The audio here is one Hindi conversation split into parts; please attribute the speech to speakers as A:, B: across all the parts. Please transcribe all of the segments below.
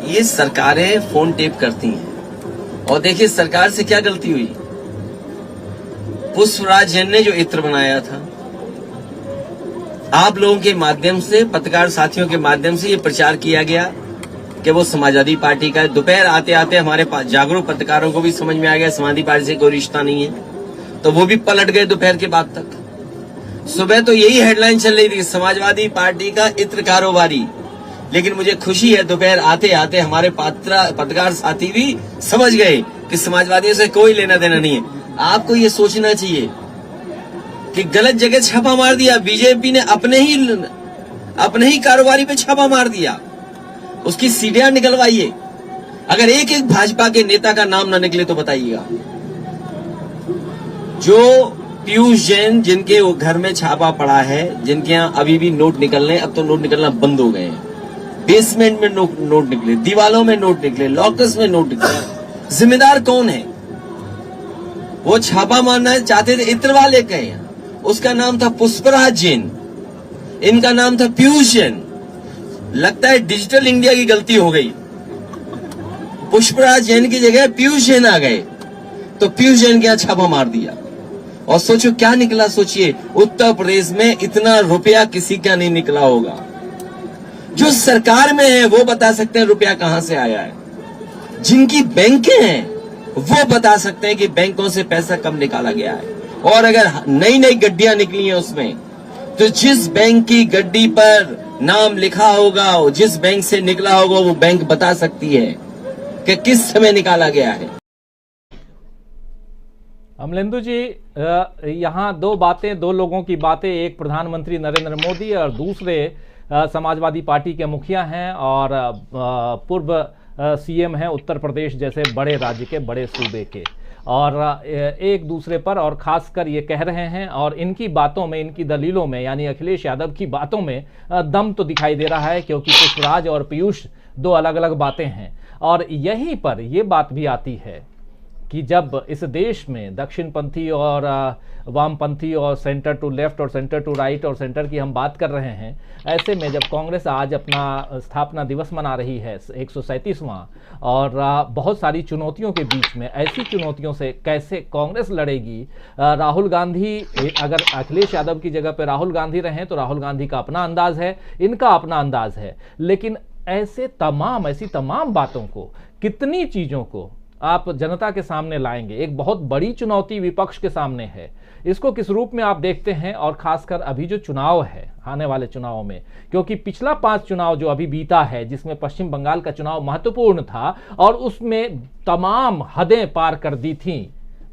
A: ये सरकारें फोन टेप करती हैं और देखिए सरकार से क्या गलती हुई। पुष्पराज जैन ने जो इत्र बनाया था, आप लोगों के माध्यम से, पत्रकार साथियों के माध्यम से ये प्रचार किया गया कि वो समाजवादी पार्टी का है। दोपहर आते आते हमारे जागरूक पत्रकारों को भी समझ में आ गया समाजवादी पार्टी से कोई रिश्ता नहीं है, तो वो भी पलट गए दोपहर के बाद तक। सुबह तो यही हेडलाइन चल रही थी, समाजवादी पार्टी का इत्र कारोबारी। लेकिन मुझे खुशी है दोपहर आते आते हमारे पत्रकार साथी भी समझ गए कि समाजवादियों से कोई लेना देना नहीं है। आपको ये सोचना चाहिए कि गलत जगह छापा मार दिया बीजेपी ने, अपने ही कारोबारी पे छापा मार दिया, उसकी सीढ़ियां निकलवाइए। अगर एक एक भाजपा के नेता का नाम ना निकले तो बताइएगा। जो पीयूष जैन जिनके वो घर में छापा पड़ा है, जिनके यहाँ अभी भी नोट निकल रहे हैं, अब तो नोट निकलना बंद हो गए हैं। बेसमेंट में नोट निकले, दीवालों में नोट निकले, लॉकर्स में नोट निकले। जिम्मेदार कौन है? वो छापा मारना चाहते थे इत्र वाले के, उसका नाम था पुष्पराज जैन, इनका नाम था पीयूष जैन। लगता है डिजिटल इंडिया की गलती हो गई, पुष्पराज जैन की जगह पीयूष जैन आ गए, तो पीयूष जैन के यहां छापा मार दिया। और सोचो क्या निकला, सोचिए उत्तर प्रदेश में इतना रुपया किसी का नहीं निकला होगा। जो सरकार में है वो बता सकते हैं रुपया कहां से आया है। जिनकी बैंकें हैं वो बता सकते हैं कि बैंकों से पैसा कब निकाला गया है। और अगर नई नई गड्डियां निकली हैं उसमें, तो जिस बैंक की गड्डी पर नाम लिखा होगा, जिस बैंक से निकला होगा, वो बैंक बता सकती है कि किस समय निकाला गया है।
B: अमलेंदु जी, यहाँ दो लोगों की बातें, एक प्रधानमंत्री नरेंद्र मोदी और दूसरे समाजवादी पार्टी के मुखिया हैं और पूर्व सीएम हैं उत्तर प्रदेश जैसे बड़े राज्य के, बड़े सूबे के, और एक दूसरे पर और खासकर ये कह रहे हैं, और इनकी बातों में, इनकी दलीलों में, यानी अखिलेश यादव की बातों में दम तो दिखाई दे रहा है, क्योंकि पुष्पराज और पीयूष दो अलग अलग बातें हैं। और यहीं पर यह बात भी आती है कि जब इस देश में दक्षिणपंथी और वामपंथी और सेंटर टू लेफ्ट और सेंटर टू राइट और सेंटर की हम बात कर रहे हैं, ऐसे में जब कांग्रेस आज अपना स्थापना दिवस मना रही है 137वां, और बहुत सारी चुनौतियों के बीच में, ऐसी चुनौतियों से कैसे कांग्रेस लड़ेगी। राहुल गांधी, अगर अखिलेश यादव की जगह पर राहुल गांधी रहें तो राहुल गांधी का अपना अंदाज है, इनका अपना अंदाज है, लेकिन ऐसी तमाम बातों को, कितनी चीज़ों को आप जनता के सामने लाएंगे। एक बहुत बड़ी चुनौती विपक्ष के सामने है, इसको किस रूप में आप देखते हैं? और खासकर अभी जो चुनाव है, आने वाले चुनाव में, क्योंकि पिछला 5 चुनाव जो अभी बीता है, जिसमें पश्चिम बंगाल का चुनाव महत्वपूर्ण था और उसमें तमाम हदें पार कर दी थी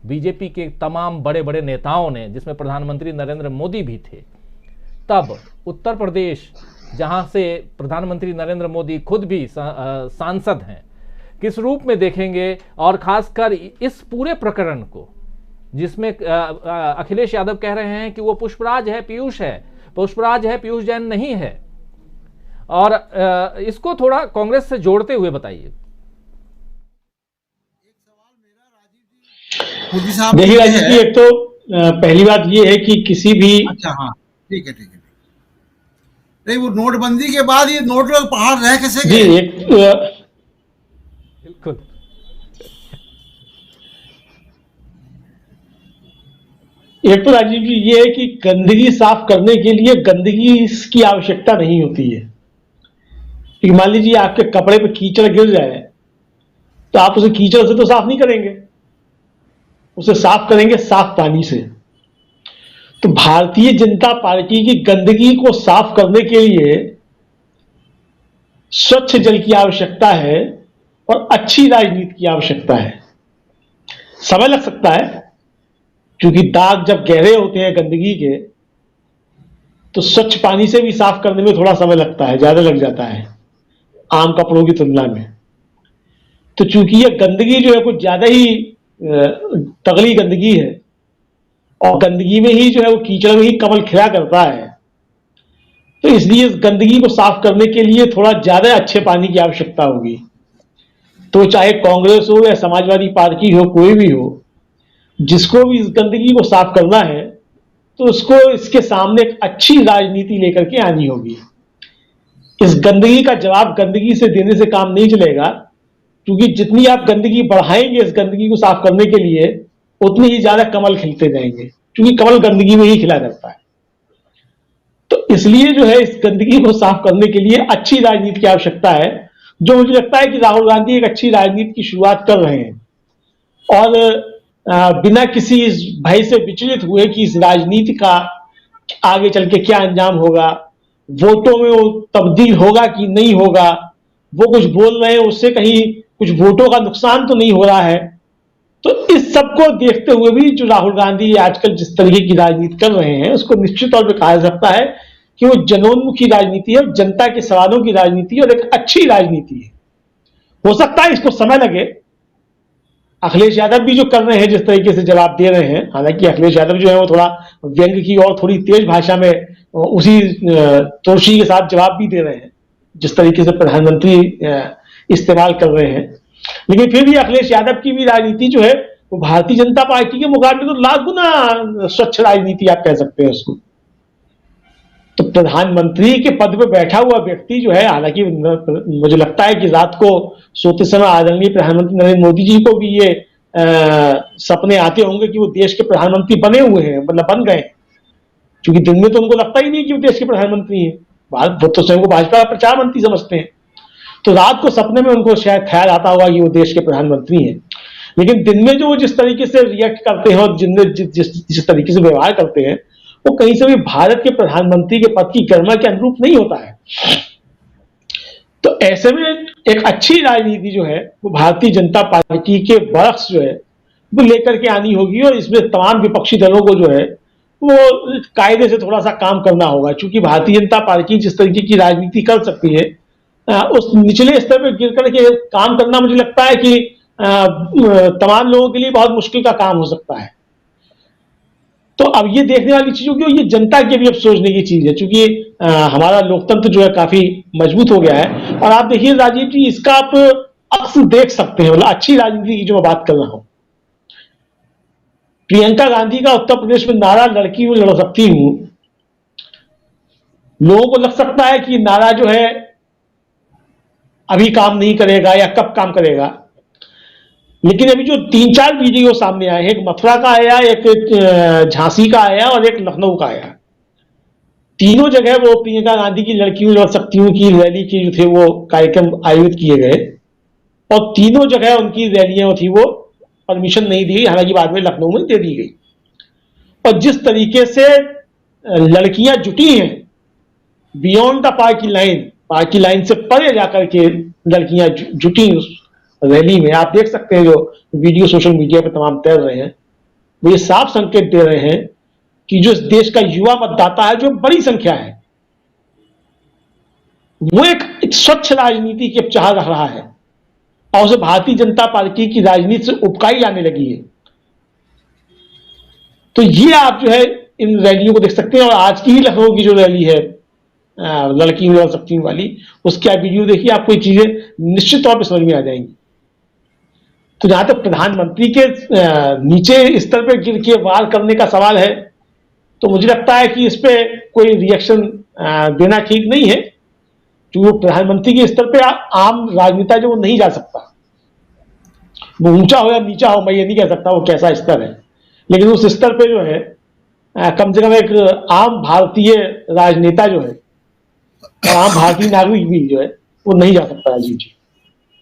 B: बीजेपी के तमाम बड़े बड़े नेताओं ने, जिसमें प्रधानमंत्री नरेंद्र मोदी भी थे। तब उत्तर प्रदेश, जहां से प्रधानमंत्री नरेंद्र मोदी खुद भी सांसद हैं, किस रूप में देखेंगे? और खासकर इस पूरे प्रकरण को, जिसमें अखिलेश यादव कह रहे हैं कि वो पुष्पराज है, पीयूष पीयूष जैन नहीं है, और इसको थोड़ा कांग्रेस से जोड़ते हुए बताइए।
C: देखिए राजीव जी, एक तो पहली बात ये है कि किसी भी,
D: अच्छा हाँ ठीक है नहीं, वो नोटबंदी के बाद ये नोट लोग पहाड़ रह कैसे गए?
B: बिल्कुल,
C: एक तो राजीव जी ये है कि गंदगी साफ करने के लिए गंदगी की आवश्यकता नहीं होती है। कि मान लीजिए आपके कपड़े पे कीचड़ गिर जाए तो आप उसे कीचड़ से तो साफ नहीं करेंगे, उसे साफ करेंगे साफ पानी से। तो भारतीय जनता पार्टी की गंदगी को साफ करने के लिए स्वच्छ जल की आवश्यकता है और अच्छी राजनीति की आवश्यकता है। समय लग सकता है, क्योंकि दाग जब गहरे होते हैं गंदगी के, तो स्वच्छ पानी से भी साफ करने में थोड़ा समय लगता है, ज्यादा लग जाता है आम कपड़ों की तुलना में। तो चूंकि ये गंदगी जो है कुछ ज्यादा ही तगड़ी गंदगी है, और गंदगी में ही जो है वो कीचड़ में ही कमल खिला करता है, तो इसलिए इस गंदगी को साफ करने के लिए थोड़ा ज्यादा अच्छे पानी की आवश्यकता होगी। तो चाहे कांग्रेस हो या समाजवादी पार्टी हो, कोई भी हो, जिसको भी इस गंदगी को साफ करना है तो उसको इसके सामने एक अच्छी राजनीति लेकर के आनी होगी। इस गंदगी का जवाब गंदगी से देने से काम नहीं चलेगा, क्योंकि जितनी आप गंदगी बढ़ाएंगे इस गंदगी को साफ करने के लिए, उतनी ही ज्यादा कमल खिलते जाएंगे, क्योंकि कमल गंदगी में ही खिला करता है। तो इसलिए जो है इस गंदगी को साफ करने के लिए अच्छी राजनीति की आवश्यकता है, जो मुझे लगता है कि राहुल गांधी एक अच्छी राजनीति की शुरुआत कर रहे हैं, और बिना किसी इस भय से विचलित हुए कि इस राजनीति का आगे चल के क्या अंजाम होगा, वोटों में वो तब्दील होगा कि नहीं होगा, वो कुछ बोल रहे हैं उससे कहीं कुछ वोटों का नुकसान तो नहीं हो रहा है। तो इस सब को देखते हुए भी जो राहुल गांधी आजकल जिस तरीके की राजनीति कर रहे हैं, उसको निश्चित तौर पर कहा जा सकता है कि वो जनोन्मुखी राजनीति है, जनता के सवालों की राजनीति है और एक अच्छी राजनीति है। हो सकता है इसको समय लगे, अखिलेश यादव भी जो कर रहे हैं जिस तरीके से जवाब दे रहे हैं, हालांकि अखिलेश यादव जो है वो थोड़ा व्यंग की और थोड़ी तेज भाषा में उसी तोशी के साथ जवाब भी दे रहे हैं जिस तरीके से प्रधानमंत्री इस्तेमाल कर रहे हैं, लेकिन फिर भी अखिलेश यादव की भी राजनीति जो है वो भारतीय जनता पार्टी के मुकाबले तो लाख गुना स्वच्छ राजनीति आप कह सकते हैं उसको। तो प्रधानमंत्री के पद पर बैठा हुआ व्यक्ति जो है, हालांकि मुझे लगता है कि रात को सोते समय आदरणीय प्रधानमंत्री नरेंद्र मोदी जी को भी ये सपने आते होंगे कि वो देश के प्रधानमंत्री बने हुए हैं, मतलब बन गए, क्योंकि दिन में तो उनको लगता ही नहीं कि वो देश के प्रधानमंत्री हैं, वो तो स्वयं को भाजपा का प्रचार मंत्री समझते हैं। तो रात को सपने में उनको शायद ख्याल आता होगा कि वो देश के प्रधानमंत्री हैं, लेकिन दिन में जो वो जिस तरीके से रिएक्ट करते हैं और जिस तरीके से व्यवहार करते हैं, वो कहीं से भी भारत के प्रधानमंत्री के पद की गरिमा के अनुरूप नहीं होता है। तो ऐसे में एक अच्छी राजनीति जो है वो भारतीय जनता पार्टी के वर्ष जो है वो लेकर के आनी होगी, और इसमें तमाम विपक्षी दलों को जो है वो कायदे से थोड़ा सा काम करना होगा, क्योंकि भारतीय जनता पार्टी जिस तरीके की राजनीति कर सकती है उस निचले स्तर पर गिर करके काम करना मुझे लगता है कि तमाम लोगों के लिए बहुत मुश्किल का काम हो सकता है। तो अब ये देखने वाली चीज होगी, ये जनता की भी अब सोचने की चीज है, क्योंकि हमारा लोकतंत्र जो है काफी मजबूत हो गया है। और आप देखिए राजीव जी, इसका आप अक्स देख सकते हैं, मतलब अच्छी राजनीति की जो मैं बात कर रहा हूं, प्रियंका गांधी का उत्तर प्रदेश में नारा लड़की हूं लड़ सकती हूं, लोगों को लग सकता है कि नारा जो है अभी काम नहीं करेगा या कब काम करेगा, लेकिन अभी जो 3-4 वीडियो सामने आए हैं, एक मथुरा का आया, एक झांसी का आया और एक लखनऊ का आया, तीनों जगह वो प्रियंका गांधी की लड़की हूं लड़ सकती हूं की रैली के जो थे वो कार्यक्रम आयोजित किए गए, और तीनों जगह उनकी रैलियां थी वो परमिशन नहीं दी गई, हालांकि बाद में लखनऊ में दे दी गई। और जिस तरीके से लड़कियां जुटी हैं बियॉन्ड द पार्टी लाइन से परे जाकर के लड़कियां जुटी उस रैली में, आप देख सकते हैं जो वीडियो सोशल मीडिया पर तमाम तैर रहे हैं, वो ये साफ संकेत दे रहे हैं कि जो इस देश का युवा मतदाता है, जो बड़ी संख्या है, वो एक स्वच्छ राजनीति की चाह रख रहा है और उसे भारतीय जनता पार्टी की राजनीति से उबकाई लाने लगी है। तो ये आप जो है इन रैलियों को देख सकते हैं, और आज की ही लखनऊ की जो रैली है लड़की लड़ सकती हूं वाली, उसकी आप वीडियो देखिए, आपको ये चीजें निश्चित तौर पर समझ में आ जाएंगी। तो जहां तक प्रधानमंत्री के नीचे स्तर पर गिर के वार करने का सवाल है, तो मुझे लगता है कि इस पे कोई रिएक्शन देना ठीक नहीं है, क्योंकि वो प्रधानमंत्री के स्तर पे आम राजनेता जो वो नहीं जा सकता, वो ऊंचा हो या नीचा हो, मैं ये नहीं कह सकता वो कैसा स्तर है, लेकिन उस स्तर पे जो है कम से कम एक आम भारतीय राजनेता जो है, आम भारतीय नागरिक भी जो है वो नहीं जा सकता है। जी जी।